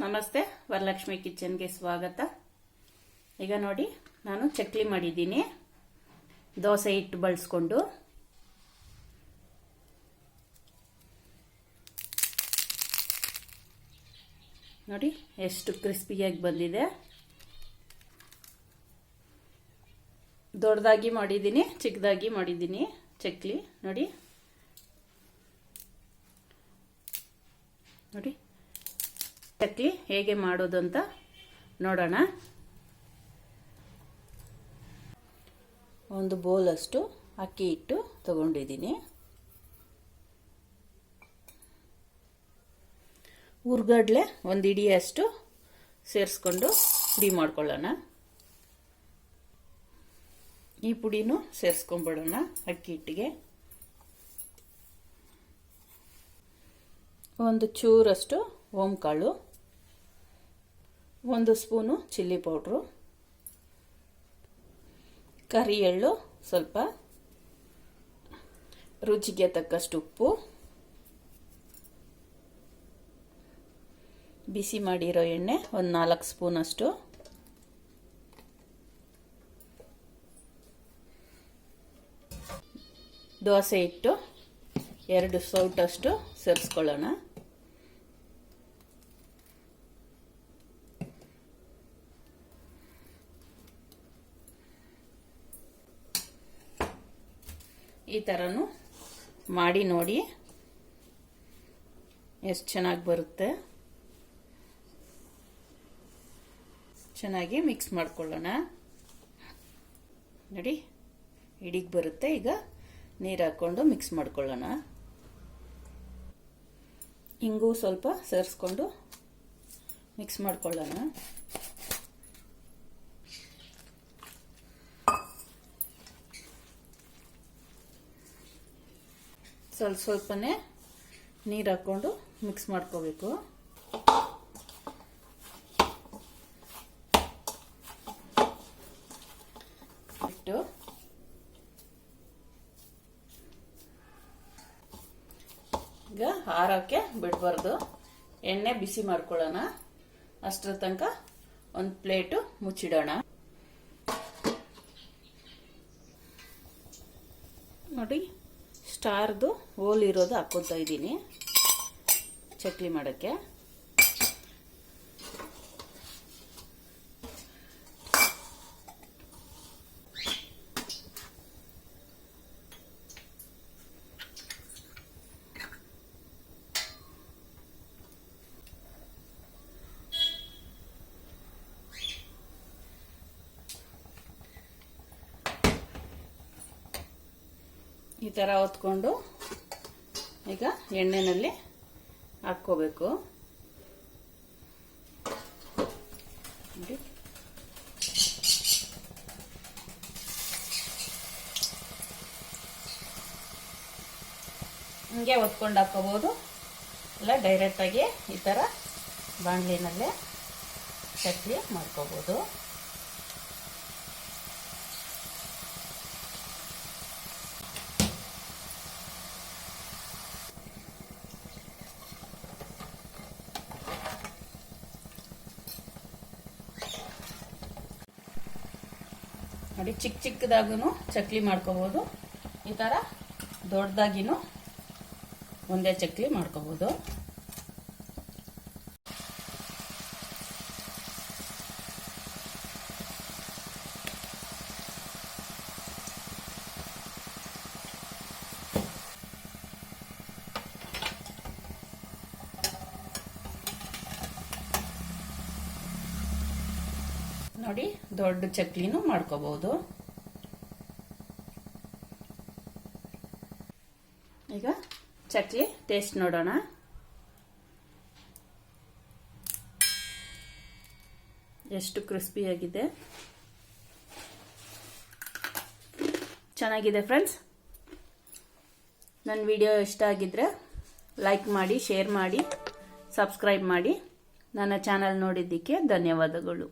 ನಮಸ್ತೆ, ವರಲಕ್ಷ್ಮಿ ಕಿಚನ್ಗೆ ಸ್ವಾಗತ. ಈಗ ನೋಡಿ, ನಾನು ಚಕ್ಲಿ ಮಾಡಿದ್ದೀನಿ ದೋಸೆ ಹಿಟ್ಟು ಬಳಸ್ಕೊಂಡು. ನೋಡಿ ಎಷ್ಟು ಕ್ರಿಸ್ಪಿಯಾಗಿ ಬಂದಿದೆ. ದೊಡ್ಡದಾಗಿ ಮಾಡಿದ್ದೀನಿ, ಚಿಕ್ಕದಾಗಿ ಮಾಡಿದ್ದೀನಿ ಚಕ್ಲಿ. ನೋಡಿ ನೋಡಿ ಚಕ್ಲಿ ಹೇಗೆ ಮಾಡೋದು ಅಂತ ನೋಡೋಣ. ಒಂದು ಬೌಲಷ್ಟು ಅಕ್ಕಿ ಹಿಟ್ಟು ತಗೊಂಡಿದ್ದೀನಿ. ಹುರ್ಗಡ್ಲೆ ಒಂದು ಹಿಡಿಯಷ್ಟು ಸೇರಿಸ್ಕೊಂಡು ಪುಡಿ ಮಾಡ್ಕೊಳ್ಳೋಣ. ಈ ಪುಡಿನೂ ಸೇರಿಸ್ಕೊಂಡ್ಬಿಡೋಣ ಅಕ್ಕಿ ಹಿಟ್ಟಿಗೆ. ಒಂದು ಚೂರಷ್ಟು ಓಂಕಾಳು, ಒಂದು ಸ್ಪೂನು ಚಿಲ್ಲಿ ಪೌಡ್ರು, ಕರಿ ಎಳ್ಳು ಸ್ವಲ್ಪ, ರುಚಿಗೆ ತಕ್ಕಷ್ಟು ಉಪ್ಪು, ಬಿಸಿ ಮಾಡಿರೋ ಎಣ್ಣೆ ಒಂದು 4 ಸ್ಪೂನಷ್ಟು, ದೋಸೆ ಹಿಟ್ಟು 2 ಸೌಟಷ್ಟು ಸೇರಿಸ್ಕೊಳ್ಳೋಣ. ಈ ಥರನೂ ಮಾಡಿ ನೋಡಿ, ಎಷ್ಟು ಚೆನ್ನಾಗಿ ಬರುತ್ತೆ. ಚೆನ್ನಾಗಿ ಮಿಕ್ಸ್ ಮಾಡ್ಕೊಳ್ಳೋಣ. ನೋಡಿ ಹಿಡಿಗೆ ಬರುತ್ತೆ. ಈಗ ನೀರು ಹಾಕ್ಕೊಂಡು ಮಿಕ್ಸ್ ಮಾಡ್ಕೊಳ್ಳೋಣ. ಹಿಂಗೂ ಸ್ವಲ್ಪ ಸೇರಿಸ್ಕೊಂಡು ಮಿಕ್ಸ್ ಮಾಡ್ಕೊಳ್ಳೋಣ. ಸ್ವಲ್ಪನೇ ನೀರು ಹಾಕ್ಕೊಂಡು ಮಿಕ್ಸ್ ಮಾಡ್ಕೋಬೇಕು. ಇಟ್ಟು ಈಗ ಹಾರಕ್ಕೆ ಬಿಡಬಾರ್ದು, ಎಣ್ಣೆ ಬಿಸಿ ಮಾಡ್ಕೊಳ್ಳೋಣ. ಅಷ್ಟರ ತನಕ ಒಂದು ಪ್ಲೇಟು ಮುಚ್ಚಿಡೋಣ. ನೋಡಿ, ಸ್ಟಾರ್ದು ಹೋಲ್ ಇರೋದು ಹಾಕ್ಕೊತಾ ಇದ್ದೀನಿ ಚಕ್ಲಿ ಮಾಡೋಕ್ಕೆ. ಈ ಥರ ಹೊತ್ಕೊಂಡು ಈಗ ಎಣ್ಣೆನಲ್ಲಿ ಹಾಕ್ಕೋಬೇಕು. ಹಿಂಗೆ ಹೊತ್ಕೊಂಡು ಹಾಕೋಬಹುದು, ಇಲ್ಲ ಡೈರೆಕ್ಟಾಗಿ ಈ ಥರ ಬಾಣಲಿನಲ್ಲೇ ಚಟ್ನಿ ಮಾಡ್ಕೋಬೋದು. ನೋಡಿ, ಚಿಕ್ಕದಾಗೂ ಚಕ್ಲಿ ಮಾಡ್ಕೋಬೋದು. ಈ ಥರ ದೊಡ್ಡದಾಗಿನೂ ಒಂದೇ ಚಕ್ಲಿ ಮಾಡ್ಕೋಬೋದು. ನೋಡಿ, ದೊಡ್ಡ ಚಕ್ಲಿನೂ ಮಾಡ್ಕೋಬಹುದು. ಈಗ ಚಕ್ಲಿ ಟೇಸ್ಟ್ ನೋಡೋಣ. ಎಷ್ಟು ಕ್ರಿಸ್ಪಿಯಾಗಿದೆ, ಚೆನ್ನಾಗಿದೆ ಫ್ರೆಂಡ್ಸ್. ನನ್ನ ವಿಡಿಯೋ ಇಷ್ಟ ಆಗಿದ್ರೆ ಲೈಕ್ ಮಾಡಿ, ಶೇರ್ ಮಾಡಿ, ಸಬ್ಸ್ಕ್ರೈಬ್ ಮಾಡಿ. ನನ್ನ ಚಾನಲ್ ನೋಡಿದ್ದಕ್ಕೆ ಧನ್ಯವಾದಗಳು.